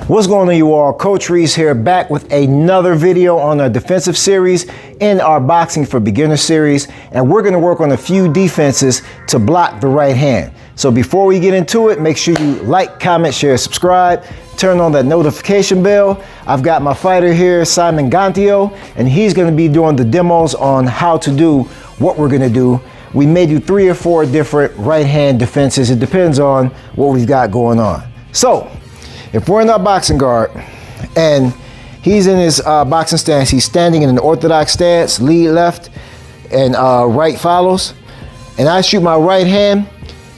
What's going on, you all? Coach Reese here, back with another video on our defensive series in our Boxing for Beginners series, and we're going to work on a few defenses to block the right hand. So before we get into it, make sure you like, comment, share, subscribe, turn on that notification bell. I've got my fighter here, Simon Ngantio, and he's going to be doing the demos on how to do what we're going to do. We may do 3 or 4 different right hand defenses. It depends on what we've got going on. So if we're in our boxing guard and he's in his boxing stance, he's standing in an orthodox stance, lead left and right follows, and I shoot my right hand,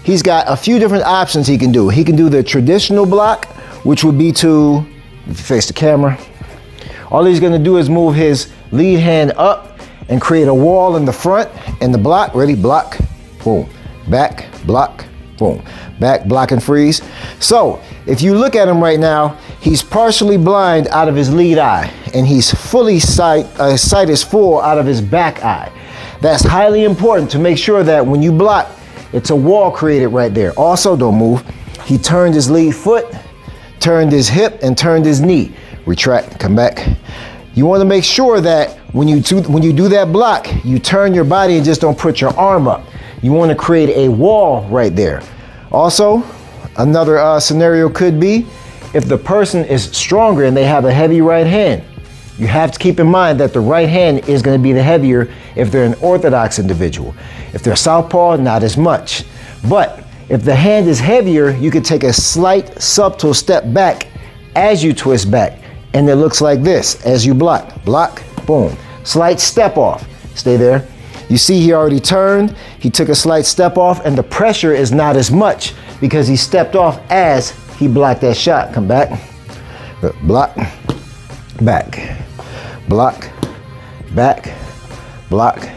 he's got a few different options he can do. He can do the traditional block, which would be to, if you face the camera, all he's gonna do is move his lead hand up and create a wall in the front and the block. Ready? Block, boom, back, block, boom, back, block, and freeze. So if you look at him right now, he's partially blind out of his lead eye, and he's fully sight is full out of his back eye. That's highly important to make sure that when you block, it's a wall created right there. Also, don't move. He turned his lead foot, turned his hip, and turned his knee. Retract, come back. You want to make sure that when you do that block, you turn your body and just don't put your arm up. You want to create a wall right there. Also, another scenario could be if the person is stronger and they have a heavy right hand. You have to keep in mind that the right hand is going to be the heavier if they're an orthodox individual. If they're southpaw, not as much. But if the hand is heavier, you could take a slight subtle step back as you twist back, and it looks like this as you block. Block, boom. Slight step off. Stay there. You see he already turned, he took a slight step off, and the pressure is not as much because he stepped off as he blocked that shot. Come back, block, back, block, back, block,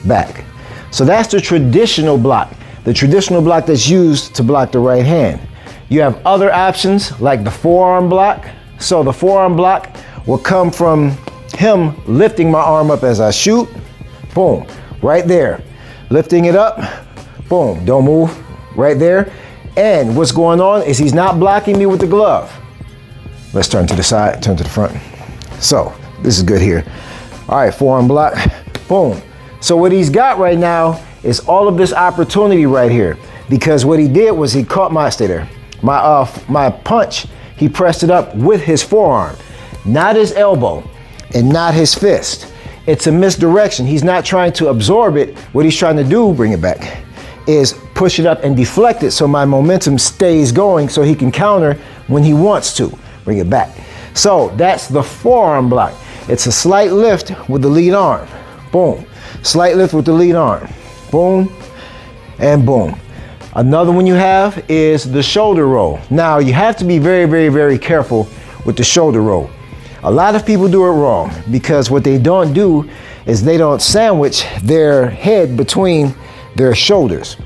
back. So that's the traditional block that's used to block the right hand. You have other options like the forearm block. So the forearm block will come from him lifting my arm up as I shoot. Boom, right there. Lifting it up, boom, don't move, right there. And what's going on is he's not blocking me with the glove. Let's turn to the side, turn to the front. So, this is good here. All right, forearm block, boom. So what he's got right now is all of this opportunity right here, because what he did was he caught my, stay there, my punch, he pressed it up with his forearm, not his elbow and not his fist. It's a misdirection. He's not trying to absorb it. What he's trying to do, bring it back, is push it up and deflect it so my momentum stays going so he can counter when he wants to. Bring it back. So that's the forearm block. It's a slight lift with the lead arm. Boom. Slight lift with the lead arm. Boom and boom. Another one you have is the shoulder roll. Now you have to be very, very, very careful with the shoulder roll. A lot of people do it wrong because what they don't do is they don't sandwich their head between their shoulders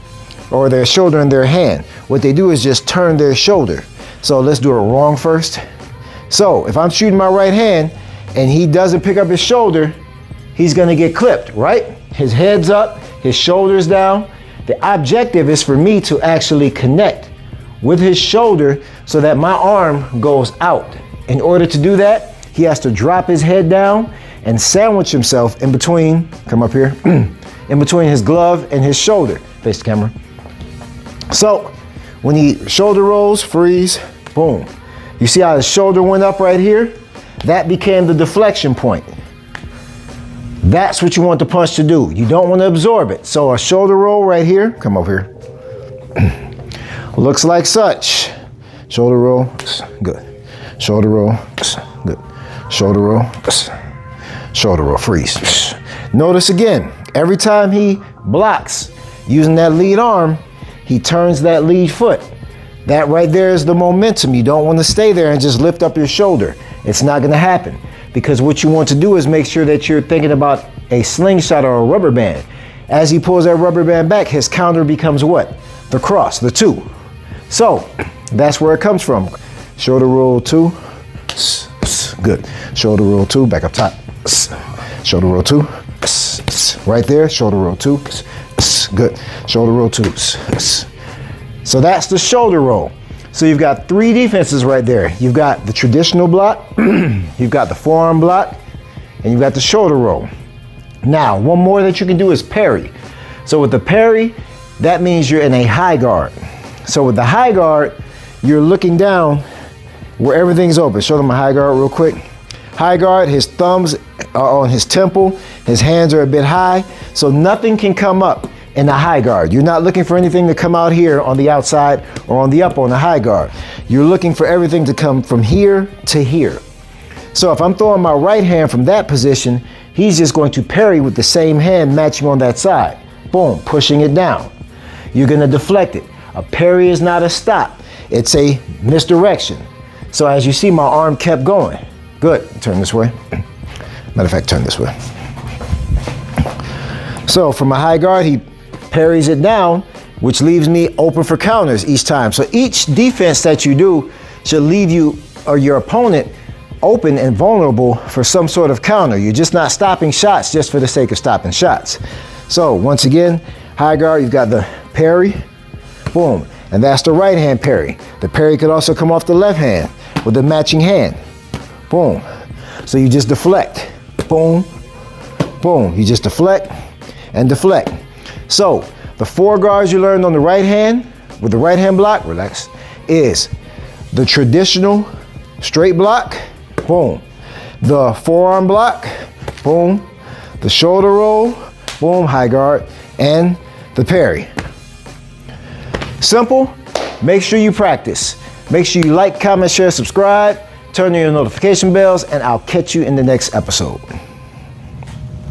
or their shoulder and their hand. What they do is just turn their shoulder. So let's do it wrong first. So if I'm shooting my right hand and he doesn't pick up his shoulder, he's gonna get clipped, right? His head's up, his shoulder's down. The objective is for me to actually connect with his shoulder so that my arm goes out. In order to do that, he has to drop his head down and sandwich himself in between, come up here, in between his glove and his shoulder. Face the camera. So when he shoulder rolls, freeze, boom. You see how his shoulder went up right here? That became the deflection point. That's what you want the punch to do. You don't want to absorb it. So a shoulder roll right here, come over here. Looks like such. Shoulder roll, good. Shoulder roll, good. Shoulder roll, shoulder roll, freeze. Notice again, every time he blocks using that lead arm, he turns that lead foot. That right there is the momentum. You don't want to stay there and just lift up your shoulder. It's not going to happen, because what you want to do is make sure that you're thinking about a slingshot or a rubber band. As he pulls that rubber band back, his counter becomes what? The cross, the 2. So that's where it comes from. Shoulder roll 2. Good. Shoulder roll 2, back up top. Shoulder roll 2. Right there, shoulder roll 2. Good. Shoulder roll 2. So that's the shoulder roll. So you've got 3 defenses right there. You've got the traditional block, you've got the forearm block, and you've got the shoulder roll. Now, one more that you can do is parry. So with the parry, that means you're in a high guard. So with the high guard, you're looking down where everything's open. Show them a high guard real quick. High guard, his thumbs are on his temple, his hands are a bit high, so nothing can come up in the high guard. You're not looking for anything to come out here on the outside or on the up on the high guard. You're looking for everything to come from here to here. So if I'm throwing my right hand from that position, he's just going to parry with the same hand matching on that side. Boom, pushing it down. You're gonna deflect it. A parry is not a stop, it's a misdirection. So as you see, my arm kept going. Good, turn this way. Matter of fact, turn this way. So from a high guard, he parries it down, which leaves me open for counters each time. So each defense that you do should leave you or your opponent open and vulnerable for some sort of counter. You're just not stopping shots just for the sake of stopping shots. So once again, high guard, you've got the parry, boom, and that's the right hand parry. The parry could also come off the left hand with the matching hand, boom. So you just deflect, boom, boom. You just deflect and deflect. So the 4 guards you learned on the right hand with the right hand block, relax, is the traditional straight block, boom. The forearm block, boom. The shoulder roll, boom, high guard, and the parry. Simple. Make sure you practice. Make sure you like, comment, share, subscribe, turn on your notification bells, and I'll catch you in the next episode.